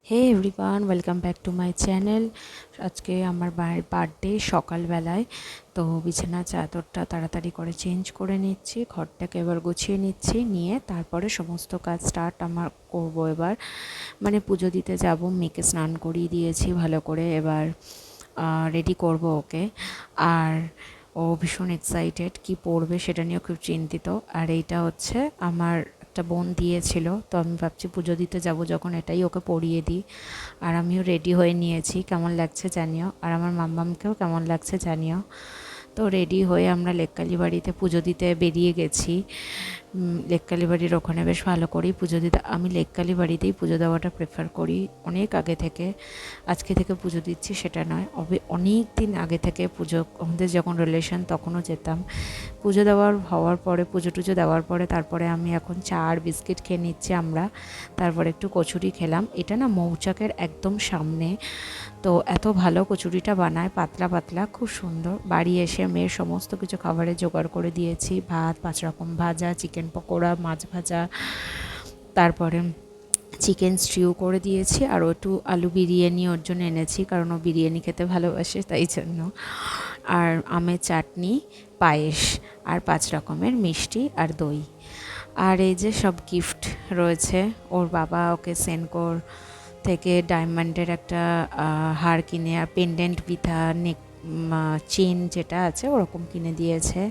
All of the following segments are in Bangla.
Hey everyone, welcome back to my channel. আজকে আমার বার্থডে সকালবেলায়, তো বিছানা চাদরটা তাড়াতাড়ি করে চেঞ্জ করে নিচ্ছি, ঘরটাকে এবার গুছিয়ে নিচ্ছি, নিয়ে তারপরে সমস্ত কাজ স্টার্ট আমার করবো। এবার মানে পুজো দিতে যাব, মেয়েকে স্নান করিয়ে দিয়েছি ভালো করে, এবার রেডি করব ওকে। আর ও ভীষণ এক্সাইটেড, কি পড়বে সেটা নিয়েও খুব চিন্তিত। আর এইটা হচ্ছে আমার একটা বোন দিয়েছিল, তো আমি ভাবছি পুজো দিতে যাব যখন এটাই ওকে পরিয়ে দিই। আর আমিও রেডি হয়ে নিয়েছি, কেমন লাগছে জানিও, আর আমার মাম্মামকেও কেমন লাগছে জানিও। তো রেডি হয়ে আমরা লেককালী বাড়িতে পুজো দিতে বেরিয়ে গেছি। লেককালী বাড়ির ওখানে বেশ ভালো করেই পুজো দিতে, আমি লেককালী বাড়িতেই পুজো দেওয়াটা প্রেফার করি অনেক আগে থেকে। আজকে থেকে পুজো দিচ্ছি সেটা নয়, অনেক দিন আগে থেকে পুজো, আমাদের যখন রিলেশন তখনও যেতাম। পুজো হওয়ার পরে, পুজো টুজো দেওয়ার পরে তারপরে আমি এখন চা আর বিস্কিট খেয়ে নিচ্ছি আমরা। তারপরে একটু কচুরি খেলাম, এটা না মৌচাকের একদম সামনে, তো এত ভালো কচুরিটা বানায়, পাতলা পাতলা, খুব সুন্দর। বাড়ি এসে মেয়ের সমস্ত কিছু খাবারের জোগাড় করে দিয়েছি, ভাত, 5 রকম ভাজা, চিকেন পকোড়া, মাছ ভাজা, তারপরে চিকেন স্টিউ করে দিয়েছি, আর একটু আলু বিরিয়ানি ওর জন্য এনেছি, কারণ ও বিরিয়ানি খেতে ভালোবাসে তাই জন্য। আর আমের চাটনি, পায়েস, আর 5 রকমের মিষ্টি আর দই। আর এই যে সব গিফট রয়েছে, ওর বাবা ওকে সেনকোর থেকে ডায়মন্ডের একটা হার কিনে, আর পেন্ডেন্ট উইথ নেক চেন যেটা আছে ওরকম কিনে দিয়েছে।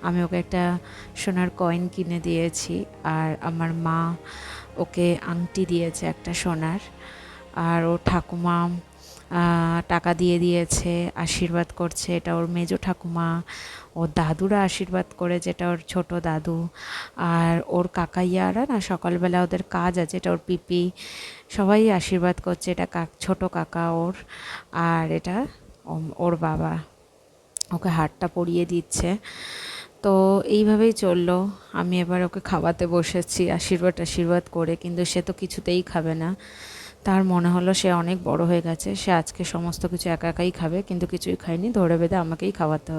আমি ওকে একটা সোনার কয়েন কিনে দিয়েছি, আর আমার মা ওকে আংটি দিয়েছে একটা সোনার। আর ওর ঠাকুমা টাকা দিয়ে দিয়েছে, আশীর্বাদ করছে, এটা ওর মেজো ঠাকুমা। ওর দাদুরা আশীর্বাদ করে, যেটা ওর ছোট দাদু। আর ওর কাকাইয়ারা না, সকালবেলা ওদের কাজ আছে, এটা ওর পিপি, সবাই আশীর্বাদ করছে, এটা ছোট কাকা ওর। আর এটা ওর বাবা ওকে হারটা পরিয়ে দিচ্ছে। তো এইভাবেই চললো। আমি এবার ওকে খাওয়াতে বসেছি আশীর্বাদ করে, কিন্তু সে তো কিছুতেই খাবে না। তার মনে হলো সে অনেক বড় হয়ে গেছে, সে আজকে সমস্ত কিছু একা একাই খাবে, কিন্তু কিছুই খায়নি, ধরে বেঁধে আমাকেই খাওয়াতে হবে।